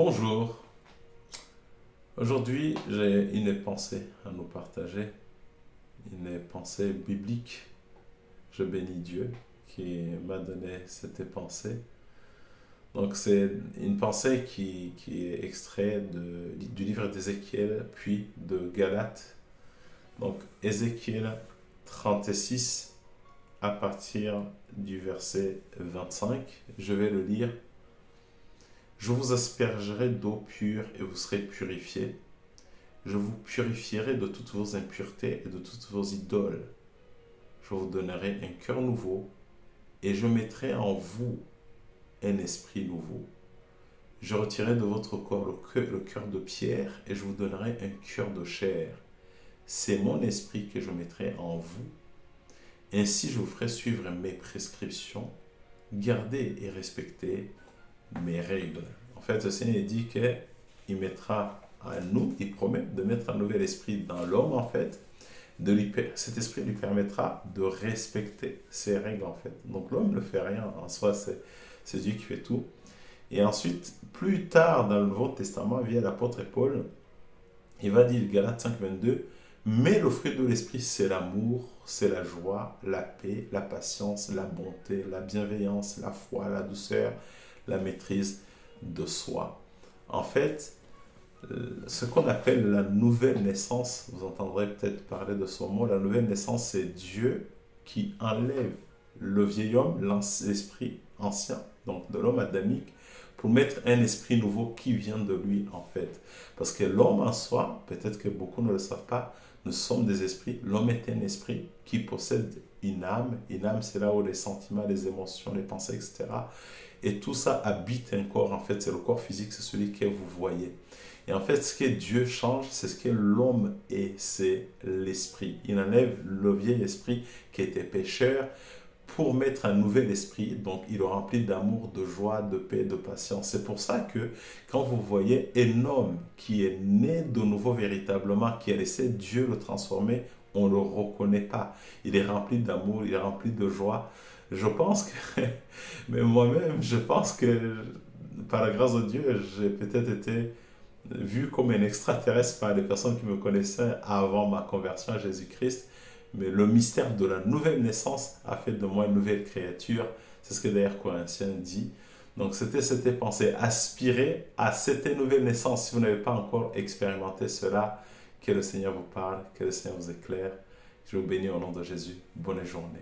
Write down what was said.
Bonjour, aujourd'hui j'ai une pensée à nous partager, une pensée biblique. Je bénis Dieu qui m'a donné cette pensée. Donc c'est une pensée qui est extraite du livre d'Ézéchiel puis de Galates. Donc Ézéchiel 36 à partir du verset 25, je vais le lire. Je vous aspergerai d'eau pure et vous serez purifiés. Je vous purifierai de toutes vos impuretés et de toutes vos idoles. Je vous donnerai un cœur nouveau et je mettrai en vous un esprit nouveau. Je retirerai de votre corps le cœur de pierre et je vous donnerai un cœur de chair. C'est mon esprit que je mettrai en vous. Ainsi je vous ferai suivre mes prescriptions, garder et respecter mes règles. En fait, le Seigneur dit qu'il mettra à nous, il promet de mettre un nouvel esprit dans l'homme, en fait. Cet esprit lui permettra de respecter ses règles, en fait. Donc l'homme ne fait rien en soi, c'est Dieu qui fait tout. Et ensuite, plus tard dans le Nouveau Testament, via l'apôtre Paul, il va dire, Galates 5, 22, mais le fruit de l'esprit, c'est l'amour, c'est la joie, la paix, la patience, la bonté, la bienveillance, la foi, la douceur, la maîtrise de soi. En fait, ce qu'on appelle la nouvelle naissance, vous entendrez peut-être parler de ce mot, la nouvelle naissance, c'est Dieu qui enlève le vieil homme, l'esprit ancien, donc de l'homme adamique, pour mettre un esprit nouveau qui vient de lui en fait. Parce que l'homme en soi, peut-être que beaucoup ne le savent pas, nous sommes des esprits. L'homme est un esprit qui possède une âme. Une âme, c'est là où les sentiments, les émotions, les pensées, etc. Et tout ça habite un corps. En fait, c'est le corps physique, c'est celui que vous voyez. Et en fait, ce que Dieu change, c'est ce que l'homme est, c'est l'esprit. Il enlève le vieil esprit qui était pécheur pour mettre un nouvel esprit. Donc, il le remplit d'amour, de joie, de paix, de patience. C'est pour ça que quand vous voyez un homme qui est né de nouveau véritablement, qui a laissé Dieu le transformer, on ne le reconnaît pas. Il est rempli d'amour, il est rempli de joie. Je pense que, mais moi-même, je pense que par la grâce de Dieu, j'ai peut-être été vu comme un extraterrestre par les personnes qui me connaissaient avant ma conversion à Jésus-Christ. Mais le mystère de la nouvelle naissance a fait de moi une nouvelle créature. C'est ce que d'ailleurs Corinthiens dit. Donc c'était cette pensée. Aspirez à cette nouvelle naissance. Si vous n'avez pas encore expérimenté cela, que le Seigneur vous parle, que le Seigneur vous éclaire. Je vous bénis au nom de Jésus. Bonne journée.